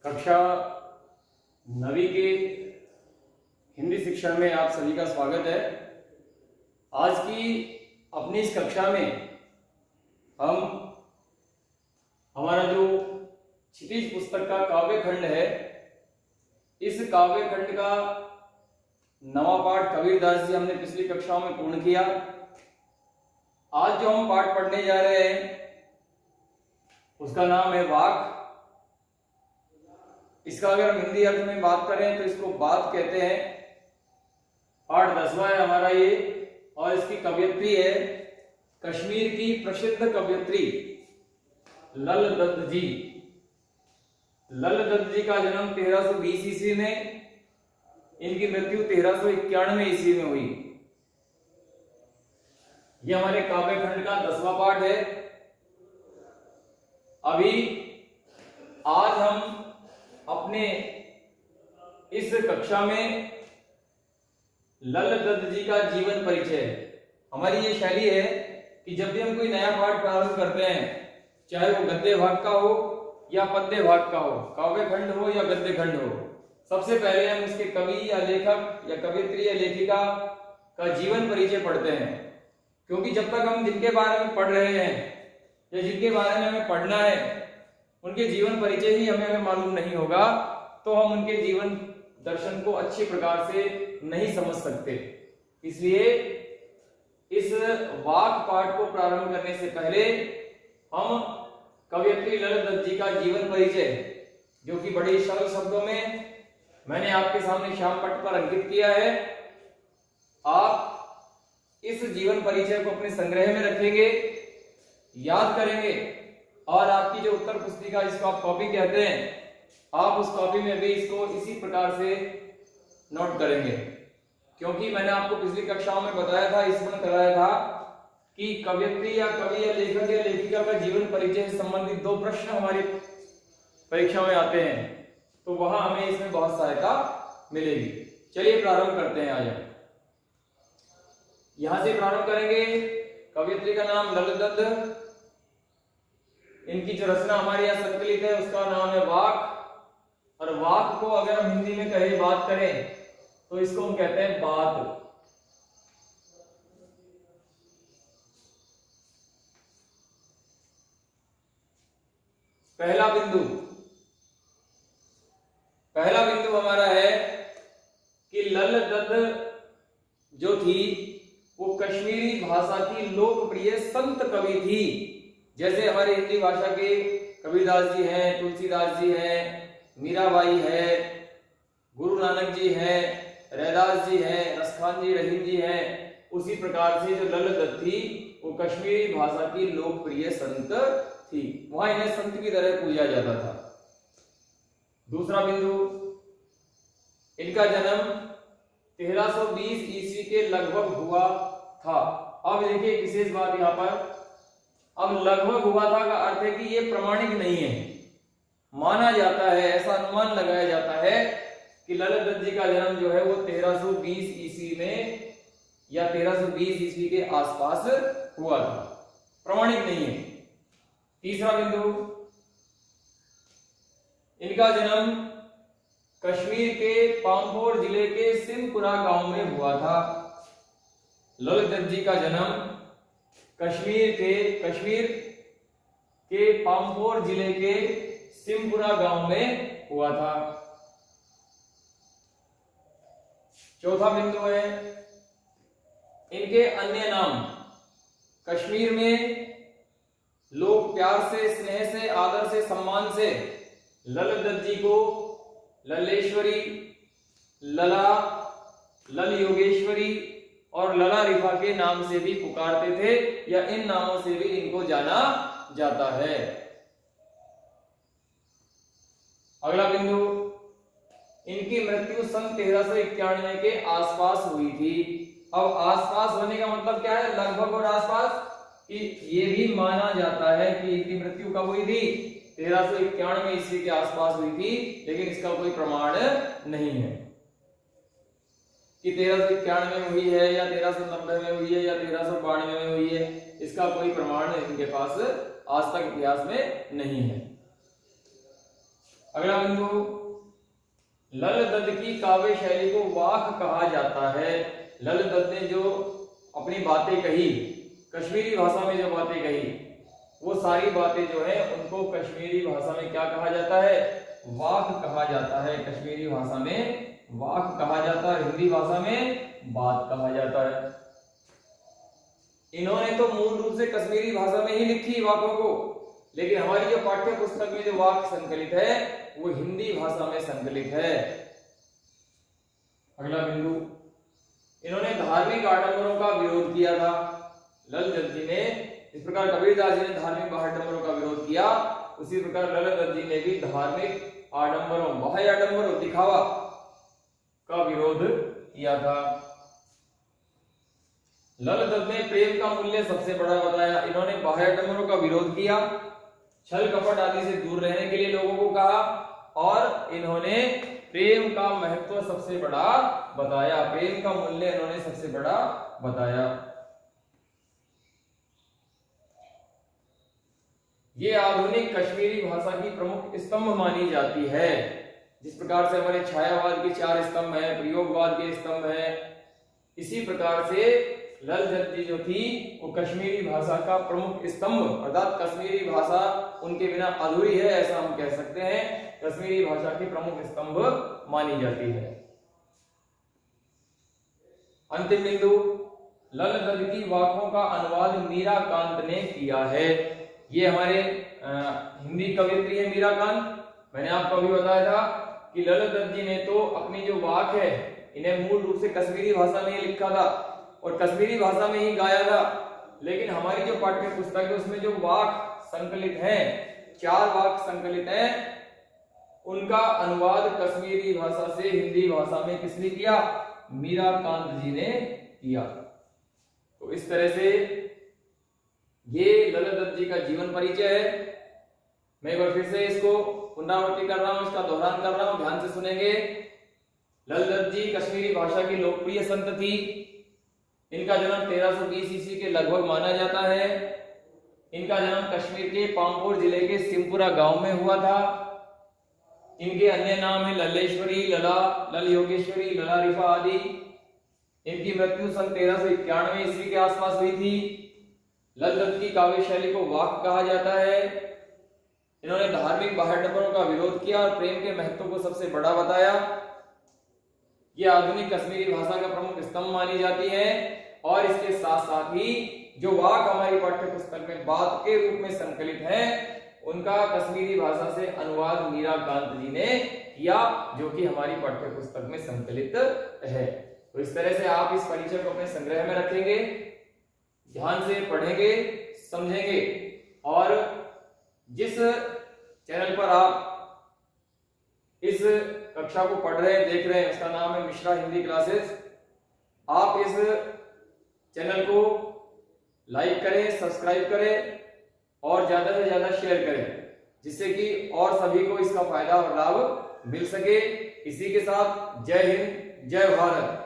कक्षा 9वीं के हिंदी शिक्षण में आप सभी का स्वागत है। आज की अपनी इस कक्षा में हम हमारा जो क्षितिज पुस्तक का काव्य खंड है, इस काव्य खंड का 9वां पाठ कबीरदास जी हमने पिछली कक्षाओं में पूर्ण किया। आज जो हम पाठ पढ़ने जा रहे हैं उसका नाम है वाक। इसका अगर हम हिंदी अर्थ में बात करें तो इसको बात कहते हैं। पाठ 10वां है हमारा ये, और इसकी कवयित्री है कश्मीर की प्रसिद्ध कवयित्री लल दत्त जी। लल दत्त जी का जन्म 1320 ईस्वी में, इनकी मृत्यु 1391 ईस्वी में हुई। यह हमारे काव्य खंड का 10वां पाठ है। अभी आज हम अपने इस कक्षा में लल दत्त जी का जीवन परिचय, हमारी ये शैली है कि जब भी हम कोई नया पाठ प्रारंभ करते हैं, चाहे वो गद्य भाग का हो या पद्य भाग का हो, काव्य खंड हो या गद्य खंड हो, सबसे पहले हम उसके कवि या लेखक या कवयित्री या लेखिका का जीवन परिचय पढ़ते हैं। क्योंकि जब तक हम जिनके बारे में पढ़ रहे हैं या जिनके बारे में हमें पढ़ना है, उनके जीवन परिचय ही हमें मालूम नहीं होगा तो हम उनके जीवन दर्शन को अच्छी प्रकार से नहीं समझ सकते। इसलिए इस वाक पाठ को प्रारंभ करने से पहले हम कवयित्री लल दत्त जी का जीवन परिचय, जो कि बड़े सरल शब्दों में मैंने आपके सामने श्याम पट्ट पर अंकित किया है, आप इस जीवन परिचय को अपने संग्रह में रखेंगे, याद करेंगे, और आपकी जो उत्तर पुस्तिका, जिसको आप कॉपी कहते हैं, आप उस कॉपी में भी इसको इसी प्रकार से नोट करेंगे। क्योंकि मैंने आपको पिछली कक्षाओं में बताया था, इसमें कराया था कि कवयित्री या कवि या लेखक या लेखिका का जीवन परिचय से संबंधित 2 प्रश्न हमारी परीक्षा में आते हैं, तो वहां हमें इसमें बहुत सहायता मिलेगी। चलिए प्रारंभ करते हैं। आज यहां से प्रारंभ करेंगे। कवयित्री का नाम लल दत्त, इनकी जो रचना हमारे यहाँ संकलित है उसका नाम है वाक। और वाक को अगर हम हिंदी में कहे, बात करें, तो इसको हम कहते हैं बात। पहला बिंदु हमारा है कि लल दत्त जो थी वो कश्मीरी भाषा की लोकप्रिय संत कवि थी। जैसे हमारे हिंदी भाषा के कबीरदास जी हैं, तुलसीदास जी हैं, मीराबाई है, गुरु नानक जी हैं, रैदास जी हैं, रसखान जी, रहीम जी हैं, उसी प्रकार से जो लल दत्त थी वो कश्मीरी भाषा की लोकप्रिय संत थी। वहां इन्हें संत की तरह पूजा जाता था। दूसरा बिंदु, इनका जन्म 1320 ईस्वी के लगभग हुआ था। अब देखिए एक विशेष बात यहां पर, अब लगभग हुआ था का अर्थ है कि ये प्रमाणिक नहीं है। माना जाता है, ऐसा अनुमान लगाया जाता है कि लल दत्त जी का जन्म जो है वो 1320 ईस्वी में या 1320 ईस्वी के आसपास हुआ था, प्रमाणिक नहीं है। तीसरा बिंदु, इनका जन्म कश्मीर के पांपोर जिले के सिमपुरा गांव में हुआ था। लल दत्त जी का जन्म कश्मीर के पांपोर जिले के सिमपुरा गांव में हुआ था। चौथा बिंदु है, इनके अन्य नाम। कश्मीर में लोग प्यार से, स्नेह से, आदर से, सम्मान से लल दत्त जी को लल्लेश्वरी, लला, लल योगेश्वरी और लला रिफा के नाम से भी पुकारते थे, या इन नामों से भी इनको जाना जाता है। अगला बिंदु, इनकी मृत्यु सन 1391 के आसपास हुई थी। अब आसपास होने का मतलब क्या है? लगभग और आसपास। कि ये भी माना जाता है कि इनकी मृत्यु कब हुई थी? 1391 ईस्वी के आसपास हुई थी, लेकिन इसका कोई प्रमाण नहीं है कि 1391 में हुई है या 1390 में हुई है या 1392 में हुई है। इसका कोई प्रमाण इनके पास आज तक इतिहास में नहीं है। अगला बिंदु, लल दत्त की काव्य शैली को वाक कहा जाता है। लल दत्त ने जो अपनी बातें कही, कश्मीरी भाषा में जो बातें कही, वो सारी बातें जो है उनको कश्मीरी भाषा में क्या कहा जाता है? वाक कहा जाता है। कश्मीरी भाषा में वाक कहा जाता है, हिंदी भाषा में बात कहा जाता है। इन्होंने तो मूल रूप से कश्मीरी भाषा में ही लिखी वाकों को, लेकिन हमारी जो पाठ्य पुस्तक में जो वाक संकलित है वो हिंदी भाषा में संकलित है। अगला बिंदु, इन्होंने धार्मिक आडंबरों का विरोध किया था। लल दत्त जी ने, इस प्रकार कबीरदास जी ने धार्मिक आडंबरों का विरोध किया, उसी प्रकार लल दत्त जी ने भी धार्मिक आडंबरों, बाह्य आडंबरों, दिखावा का विरोध किया था। लल दत्त ने प्रेम का मूल्य सबसे बड़ा बताया। इन्होंने बाह्य आडंबरों का विरोध किया, छल कपट आदि से दूर रहने के लिए लोगों को कहा, और इन्होंने प्रेम का महत्व सबसे बड़ा बताया, प्रेम का मूल्य इन्होंने सबसे बड़ा बताया। ये आधुनिक कश्मीरी भाषा की प्रमुख स्तंभ मानी जाती है। जिस प्रकार से हमारे छायावाद के 4 स्तंभ हैं, प्रयोगवाद के स्तंभ हैं, इसी प्रकार से लल दत्त जी जो थी वो कश्मीरी भाषा का प्रमुख स्तंभ, अर्थात कश्मीरी भाषा उनके बिना अधूरी है, ऐसा हम कह सकते हैं। कश्मीरी भाषा की प्रमुख स्तंभ मानी जाती है। अंतिम बिंदु, लल दत्त की वाकों का अनुवाद मीराकांत ने किया है। ये हमारे हिंदी कवयित्री है मीराकांत। मैंने आपको अभी बताया था कि लल दत्त जी ने तो अपनी जो वाक है इन्हें मूल रूप से कश्मीरी भाषा में ही लिखा था और कश्मीरी भाषा में ही गाया था, लेकिन हमारी जो पाठ्य पुस्तक है उसमें जो वाक संकलित हैं, 4 वाक संकलित हैं, उनका अनुवाद कश्मीरी भाषा से हिंदी भाषा में किसने किया? मीराकांत जी ने किया। तो इस तरह से ये लल दत्त जी का जीवन परिचय है। मैं एक बार फिर से इसको पुनरावृत्ति कर रहा हूं, इसका दोहरान कर रहा हूं, ध्यान से सुनेंगे। लल दत्त जी कश्मीरी भाषा की लोकप्रिय संत थी। इनका जन्म 1320 ईस्वी के लगभग माना जाता है। इनका जन्म कश्मीर के पांपोर जिले के सिमपुरा गांव में हुआ था। इनके अन्य नाम है लल्लेश्वरी, लला, लल योगेश्वरी, लला रिफा आदि। इनकी मृत्यु सन 1391 ईस्वी के आसपास हुई थी। लल दत्त की काव्य शैली को वाक कहा जाता है। इन्होंने धार्मिक बाह्यडंबरों का विरोध किया और प्रेम के महत्व को सबसे बड़ा बताया। ये आधुनिक कश्मीरी भाषा का प्रमुख स्तंभ मानी जाती है और इसके साथ साथ ही जो वाक हमारी पाठ्य पुस्तक में बात के रूप में संकलित है उनका कश्मीरी भाषा से अनुवाद मीराकांत जी ने किया, जो कि हमारी पाठ्य पुस्तक में संकलित है। तो इस तरह से आप इस परिचय को अपने संग्रह में रखेंगे, ध्यान से पढ़ेंगे, समझेंगे। और जिस चैनल पर आप इस कक्षा को पढ़ रहे हैं, देख रहे हैं, उसका नाम है मिश्रा हिंदी क्लासेस। आप इस चैनल को लाइक करें, सब्सक्राइब करें और ज्यादा से ज्यादा शेयर करें, जिससे कि और सभी को इसका फायदा और लाभ मिल सके। इसी के साथ जय हिंद, जय भारत।